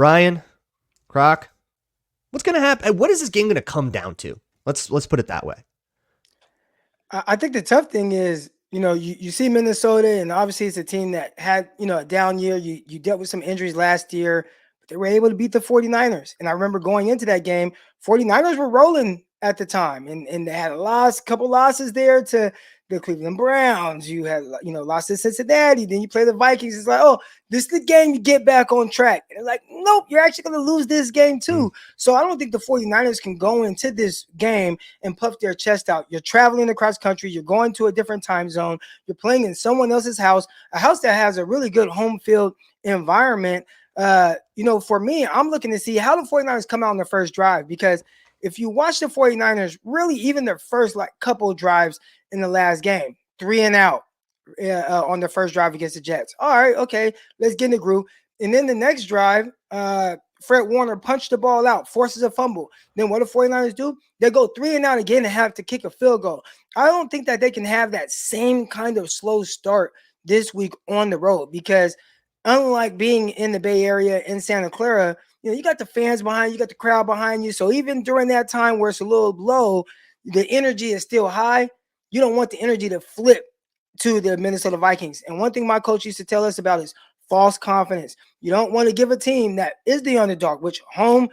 Brian, Croc, what's going to happen? What is this game going to come down to? Let's put it that way. I think the tough thing is, you see Minnesota, and obviously it's a team that had, a down year. You dealt with some injuries last year, but they were able to beat the 49ers. And I remember going into that game, 49ers were rolling at the time, and they had a couple losses there to the Cleveland Browns. You had, lost to Cincinnati. Then you play the Vikings. It's like, oh, this is the game you get back on track. And it's like, nope, you're actually going to lose this game too. So I don't think the 49ers can go into this game and puff their chest out. You're traveling across country. You're going to a different time zone. You're playing in someone else's house, a house that has a really good home field environment. For me, I'm looking to see how the 49ers come out on their first drive, because if you watch the 49ers, really even their first couple drives in the last game, 3 and out on the first drive against the Jets. All right, okay, let's get in the groove. And then the next drive, Fred Warner punched the ball out, forces a fumble. Then what do 49ers do? They go 3 and out again and have to kick a field goal. I don't think that they can have that same kind of slow start this week on the road, because unlike being in the Bay Area in Santa Clara, you got the fans behind you, got the crowd behind you. So even during that time where it's a little low, the energy is still high. You don't want the energy to flip to the Minnesota Vikings. And one thing my coach used to tell us about is false confidence. You don't want to give a team that is the underdog, which home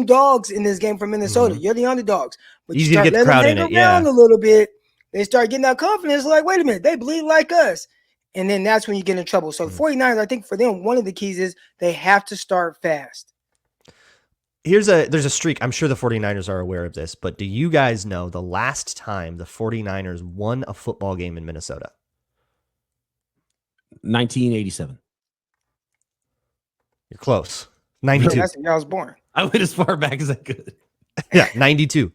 dogs in this game for Minnesota. You're the underdogs. But Easy you start to get the crowd letting in them it, hang around a little bit. They start getting that confidence, like, wait a minute, they bleed like us. And then that's when you get in trouble. So the 49ers, I think for them, one of the keys is they have to start fast. There's a streak. I'm sure the 49ers are aware of this, but do you guys know the last time the 49ers won a football game in Minnesota? 1987. You're close. 92. That's when I was born. I went as far back as I could. Yeah, 92.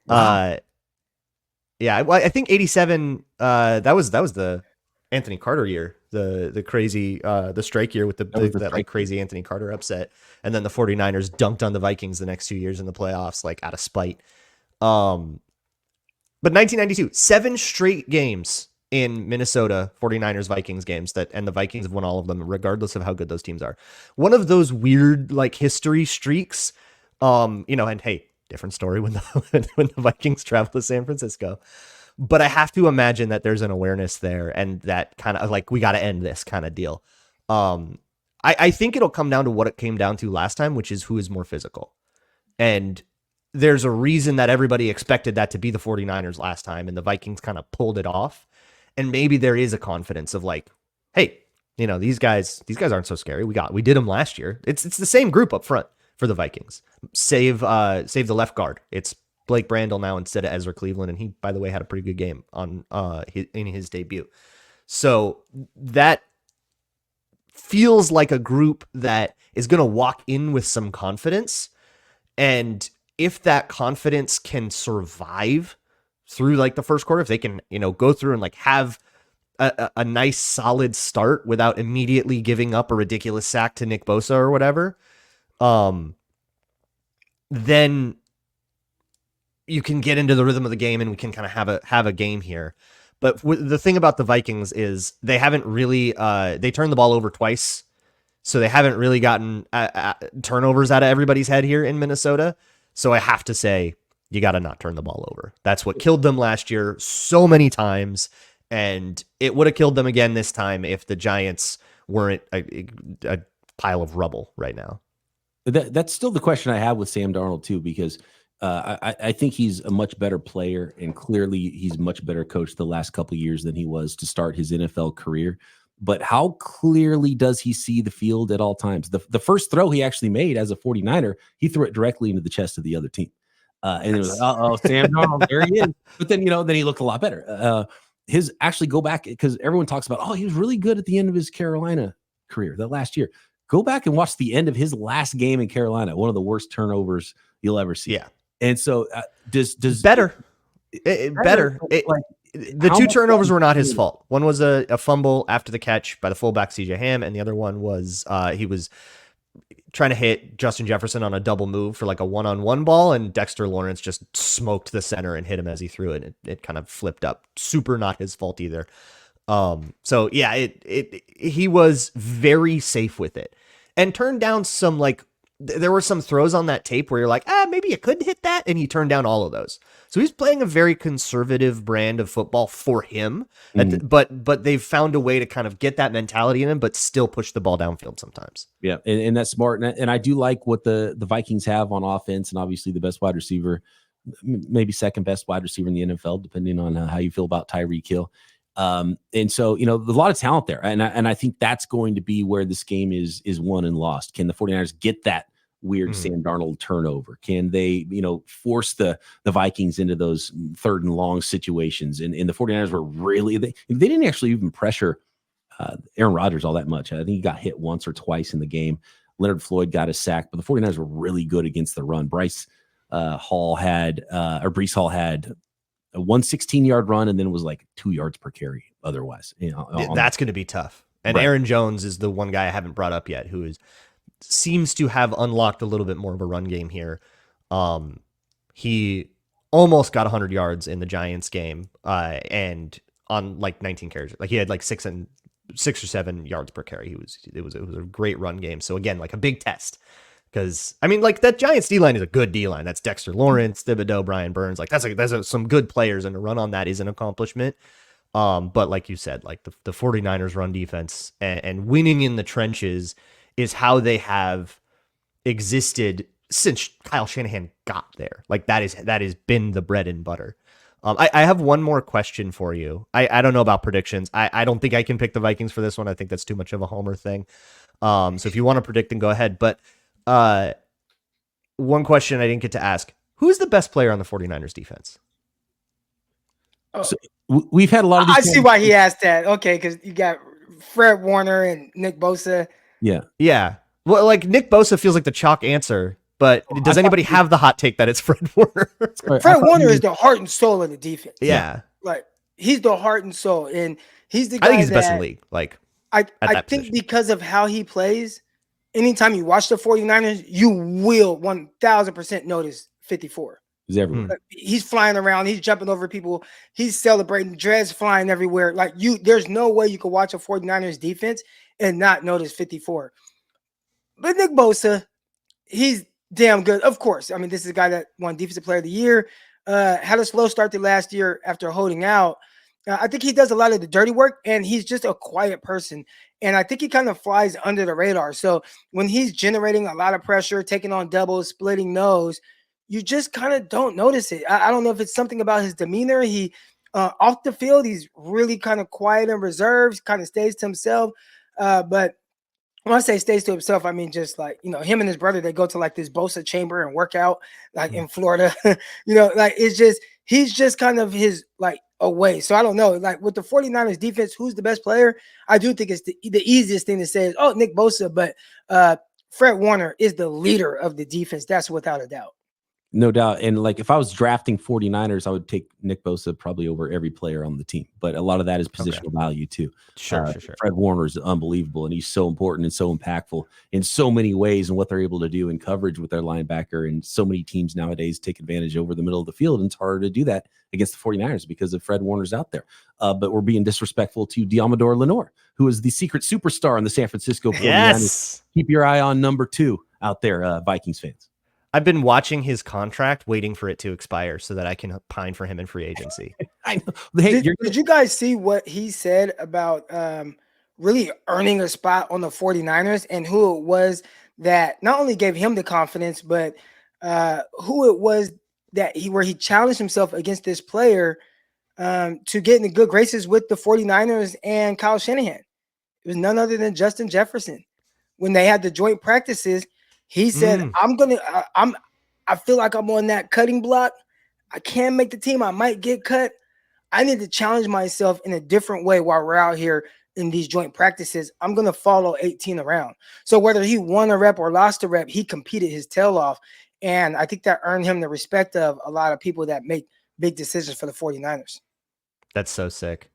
Wow. I think 87. That was the Anthony Carter year, the crazy the strike year with that crazy Anthony Carter upset, and then the 49ers dunked on the Vikings the next 2 years in the playoffs, like out of spite. But 1992, 7 straight games in Minnesota, 49ers Vikings games, and the Vikings have won all of them, regardless of how good those teams are. One of those weird history streaks, and hey, different story when the Vikings travel to San Francisco. But I have to imagine that there's an awareness there, and that kind of we got to end this kind of deal. I think it'll come down to what it came down to last time, which is who is more physical. And there's a reason that everybody expected that to be the 49ers last time, and the Vikings kind of pulled it off. And maybe there is a confidence of hey, these guys aren't so scary. We did them last year. It's the same group up front for the Vikings. Save the left guard. It's Blake Brandel now instead of Ezra Cleveland, and he, by the way, had a pretty good game in his debut. So that feels like a group that is going to walk in with some confidence, and if that confidence can survive through the first quarter, if they can go through and have a nice solid start without immediately giving up a ridiculous sack to Nick Bosa or whatever, then you can get into the rhythm of the game and we can kind of have a game here. But the thing about the Vikings is they haven't really, they turned the ball over twice. So they haven't really gotten turnovers out of everybody's head here in Minnesota. So I have to say, you got to not turn the ball over. That's what killed them last year so many times. And it would have killed them again this time if the Giants weren't a pile of rubble right now. That's still the question I have with Sam Darnold too, because I think he's a much better player, and clearly he's much better coach the last couple of years than he was to start his NFL career. But how clearly does he see the field at all times? The first throw he actually made as a 49er, he threw it directly into the chest of the other team. And it was, Sam Darnold, there he is. But then, then he looked a lot better. Actually go back, because everyone talks about, he was really good at the end of his Carolina career, that last year. Go back and watch the end of his last game in Carolina. One of the worst turnovers you'll ever see. Yeah. And so does better. The 2 turnovers were not his fault. One was a fumble after the catch by the fullback CJ Ham, and the other one was he was trying to hit Justin Jefferson on a double move for a one-on-one ball, and Dexter Lawrence just smoked the center and hit him as he threw it. It kind of flipped up. Super not his fault either. So yeah, he was very safe with it. and turned down some there were some throws on that tape where you're like, maybe you could hit that, and he turned down all of those. So he's playing a very conservative brand of football for him, but they've found a way to kind of get that mentality in him, but still push the ball downfield sometimes. Yeah, and that's smart. And I do like what the Vikings have on offense, and obviously the best wide receiver, maybe second best wide receiver in the NFL, depending on how you feel about Tyreek Hill. And so, there's a lot of talent there. And I think that's going to be where this game is won and lost. Can the 49ers get that weird Sam Darnold turnover? Can they, force the Vikings into those third and long situations? And the 49ers were really, they didn't actually even pressure Aaron Rodgers all that much. I think he got hit once or twice in the game. Leonard Floyd got a sack, but the 49ers were really good against the run. Breece Hall had a 116-yard run, and then it was like 2 yards per carry otherwise. That's going to be tough. And right. Aaron Jones is the one guy I haven't brought up yet who seems to have unlocked a little bit more of a run game here. He almost got 100 yards in the Giants game, and on 19 carries. He had 6 or 7 yards per carry. It was a great run game. So again, a big test. Because that Giants D line is a good D line. That's Dexter Lawrence, Thibodeau, Brian Burns. That's some good players, and a run on that is an accomplishment. But like you said, the 49ers run defense and winning in the trenches is how they have existed since Kyle Shanahan got there. That has been the bread and butter. I have one more question for you. I don't know about predictions. I don't think I can pick the Vikings for this one. I think that's too much of a homer thing. So if you want to predict, then go ahead. But one question I didn't get to ask: who's the best player on the 49ers defense? So we've had a lot of these. I see why he asked that. Okay, because you got Fred Warner and Nick Bosa. Yeah. Well, Nick Bosa feels like the chalk answer, but does anybody have the hot take that it's Fred Warner? Fred Warner is the heart and soul of the defense. Yeah. He's the heart and soul, and he's the guy I think he's the best in the league. I think position. Because of how he plays, anytime you watch the 49ers, you will 1000% notice 54. He's everywhere. He's flying around. He's jumping over people. He's celebrating. Dreads flying everywhere. There's no way you could watch a 49ers defense and not notice 54. But Nick Bosa, he's damn good. Of course. This is a guy that won Defensive Player of the Year. Had a slow start to last year after holding out. I think he does a lot of the dirty work, and he's just a quiet person. And I think he kind of flies under the radar. So when he's generating a lot of pressure, taking on doubles, splitting nose, you just kind of don't notice it. I don't know if it's something about his demeanor. He off the field, he's really kind of quiet and reserved, kind of stays to himself. But when I say stays to himself, I mean just him and his brother, they go to this Bosa chamber and work out in Florida. It's just he's just kind of his away. So I don't know. With the 49ers defense, who's the best player? I do think it's the easiest thing to say is Nick Bosa, but Fred Warner is the leader of the defense. That's without a doubt. No doubt. And if I was drafting 49ers, I would take Nick Bosa probably over every player on the team. But a lot of that is positional value too. Sure. Fred Warner is unbelievable, and he's so important and so impactful in so many ways, and what they're able to do in coverage with their linebacker. And so many teams nowadays take advantage over the middle of the field, and it's harder to do that against the 49ers because of Fred Warner's out there. But we're being disrespectful to Diamador Lenore, who is the secret superstar in the San Francisco 49ers. Yes. Keep your eye on number 2 out there, Vikings fans. I've been watching his contract, waiting for it to expire so that I can pine for him in free agency. I know. Hey, did you guys see what he said about really earning a spot on the 49ers, and who it was that not only gave him the confidence, but who it was that he challenged himself against this player to get in the good graces with the 49ers and Kyle Shanahan? It was none other than Justin Jefferson. When they had the joint practices, he said, I feel like I'm on that cutting block. I can't make the team. I might get cut. I need to challenge myself in a different way while we're out here in these joint practices. I'm going to follow 18 around. So whether he won a rep or lost a rep, he competed his tail off. And I think that earned him the respect of a lot of people that make big decisions for the 49ers. That's so sick.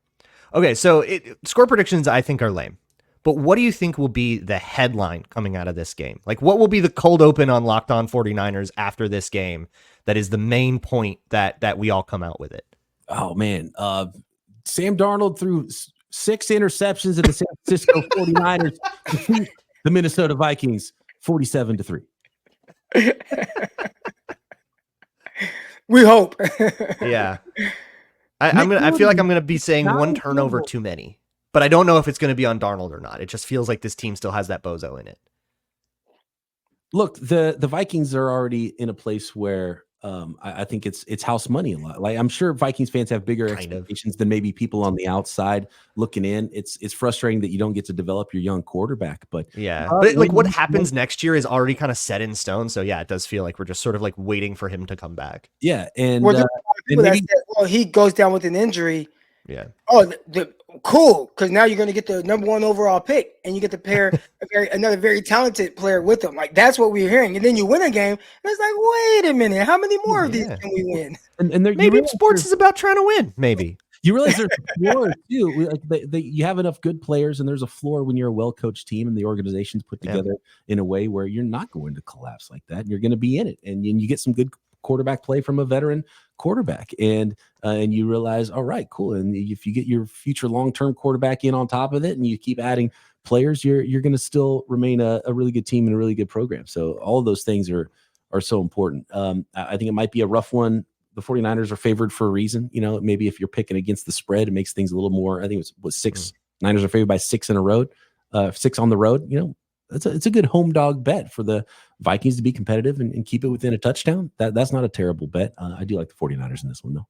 Okay, so score predictions I think are lame. But what do you think will be the headline coming out of this game? What will be the cold open on Locked On 49ers after this game that is the main point that we all come out with it? Oh, man. Sam Darnold threw 6 interceptions at the San Francisco 49ers. The the Minnesota Vikings 47-3. We hope. Yeah. I feel like I'm gonna be saying one turnover too many. But I don't know if it's gonna be on Darnold or not. It just feels like this team still has that bozo in it. Look, the Vikings are already in a place where I think it's house money a lot. Like I'm sure Vikings fans have bigger expectations than maybe people on the outside looking in. It's frustrating that you don't get to develop your young quarterback, but yeah, but like what happens next year is already kind of set in stone. So yeah, it does feel like we're just sort of like waiting for him to come back. Yeah, and people that said, well, he goes down with an injury. Yeah. Oh, cool, because now you're going to get the #1 overall pick, and you get to pair another very talented player with him. Like that's what we're hearing, and then you win a game, and it's like, wait a minute, how many more of these can we win? And maybe sports is about trying to win. Maybe you realize there's a floor too. Like you have enough good players, and there's a floor when you're a well-coached team, and the organization's put together in a way where you're not going to collapse like that. You're going to be in it, and you get some good quarterback play from a veteran quarterback, and you realize, all right, cool. And if you get your future long-term quarterback in on top of it, and you keep adding players, you're going to still remain a really good team and a really good program. So all of those things are so important. I think it might be a rough one. The 49ers are favored for a reason. You know, maybe if you're picking against the spread, it makes things a little more. I think it was 6. Niners are favored by 6 in a row, 6 on the road. You know, it's a good home dog bet for the Vikings to be competitive and keep it within a touchdown. That's not a terrible bet. I do like the 49ers in this one, though.